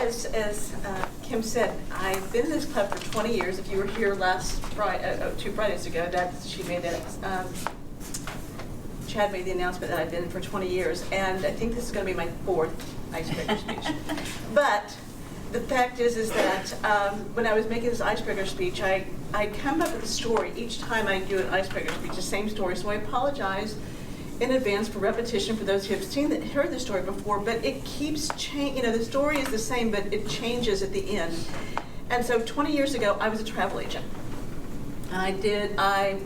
as Kim said, I've been in this club for 20 years. If you were here last Friday, 2 Fridays ago, she made that. Chad made the announcement that I've been in for 20 years, and I think this is going to be my 4th icebreaker speech. But the fact is that when I was making this icebreaker speech, I come up with a story each time I do an icebreaker speech, the same story. So I apologize in advance for repetition for those who have heard the story before, but it keeps changing. The story is the same, but it changes at the end. And so 20 years ago, I was a travel agent. I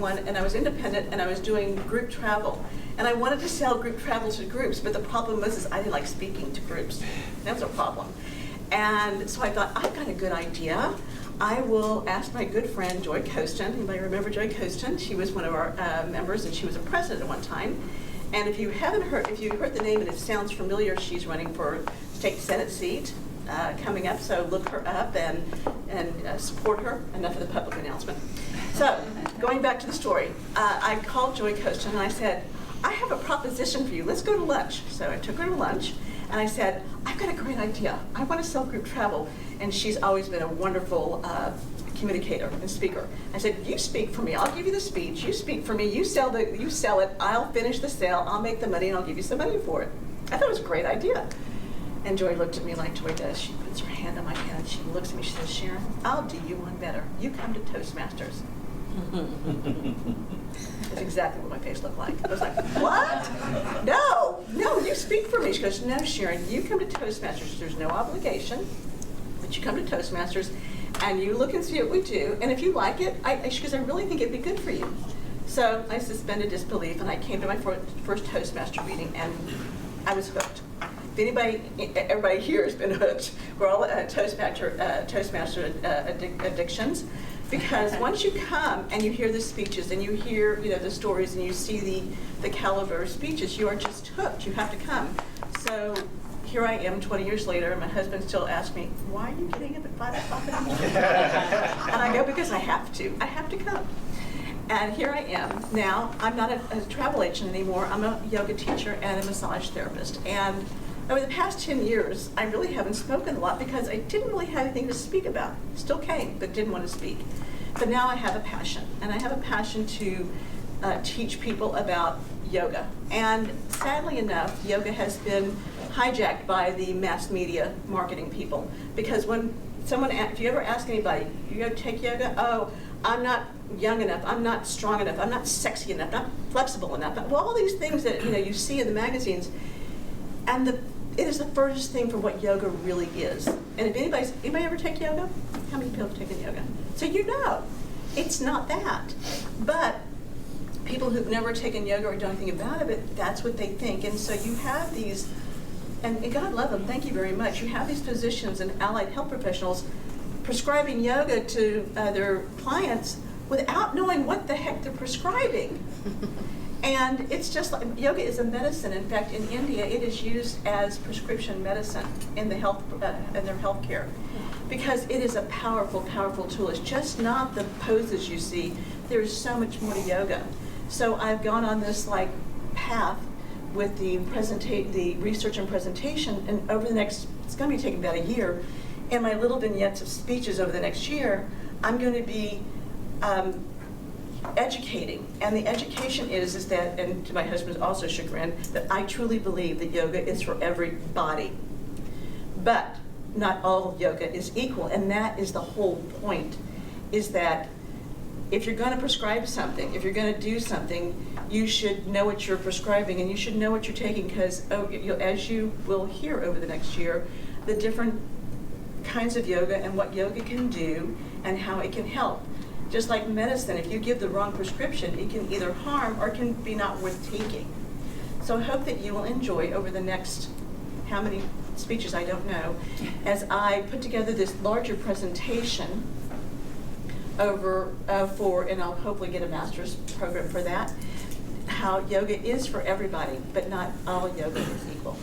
was independent, and I was doing group travel. And I wanted to sell group travel to groups, but the problem was I didn't like speaking to groups. That was a problem. And so I thought, I've got a good idea. I will ask my good friend, Joy Costin. Anybody remember Joy Costin? She was one of our members, and she was a president at one time. And if you heard the name and it sounds familiar, she's running for state Senate seat coming up, so look her up and support her. Enough of the public announcement. So, going back to the story, I called Joy Costin and I said, I have a proposition for you. Let's go to lunch. So I took her to lunch, and I said, I've got a great idea. I want to sell group travel. And she's always been a wonderful communicator and speaker. I said, you speak for me. I'll give you the speech. You speak for me. You sell it. I'll finish the sale. I'll make the money, and I'll give you some money for it. I thought it was a great idea. And Joy looked at me like Joy does. She puts her hand on my hand, and she looks at me. She says, Sharon, I'll do you one better. You come to Toastmasters. That's exactly what my face looked like. I was like, what? No, you speak for me. She goes, no, Sharon, you come to Toastmasters. There's no obligation, but you come to Toastmasters, and you look and see what we do. And if you like it, she goes, I really think it'd be good for you. So I suspended disbelief, and I came to my first Toastmaster meeting, and I was hooked. If everybody here has been hooked. We're all Toastmaster addictions. Because once you come and you hear the speeches and you hear the stories and you see the caliber of speeches, you are just hooked. You have to come. So here I am 20 years later, and my husband still asks me, why are you getting up at 5 o'clock in the morning? And I go, because I have to. I have to come. And here I am. Now, I'm not a travel agent anymore. I'm a yoga teacher and a massage therapist. And over the past 10 years, I really haven't spoken a lot because I didn't really have anything to speak about. Still came, but didn't want to speak. But now I have a passion, and I have a passion to teach people about yoga. And sadly enough, yoga has been hijacked by the mass media marketing people. Because when someone, if you ever ask anybody, you go take yoga? Oh, I'm not young enough, I'm not strong enough, I'm not sexy enough, not flexible enough. Well, all these things that you see in the magazines, and it is the furthest thing from what yoga really is. And if anybody ever take yoga? How many people have taken yoga? So it's not that. But people who've never taken yoga or done anything about it, that's what they think. And so you have these, and God love them, thank you very much, you have these physicians and allied health professionals prescribing yoga to their clients without knowing what the heck they're prescribing. And it's just like, yoga is a medicine. In fact, in India, it is used as prescription medicine in their health care, because it is a powerful, powerful tool. It's just not the poses you see. There's so much more to yoga. So I've gone on this path with the research and presentation, and over the next, it's going to be taking about a year, in my little vignettes of speeches over the next year, I'm going to be educating. And the education is that, and to my husband's also chagrin, that I truly believe that yoga is for everybody. But not all yoga is equal, and that is the whole point, is that if you're going to prescribe something, if you're going to do something, you should know what you're prescribing, and you should know what you're taking, because as you will hear over the next year, the different kinds of yoga and what yoga can do and how it can help. Just like medicine, if you give the wrong prescription, it can either harm or can be not worth taking. So I hope that you will enjoy over the next, how many speeches, I don't know, as I put together this larger presentation and I'll hopefully get a master's program for that, how yoga is for everybody, but not all yoga is equal.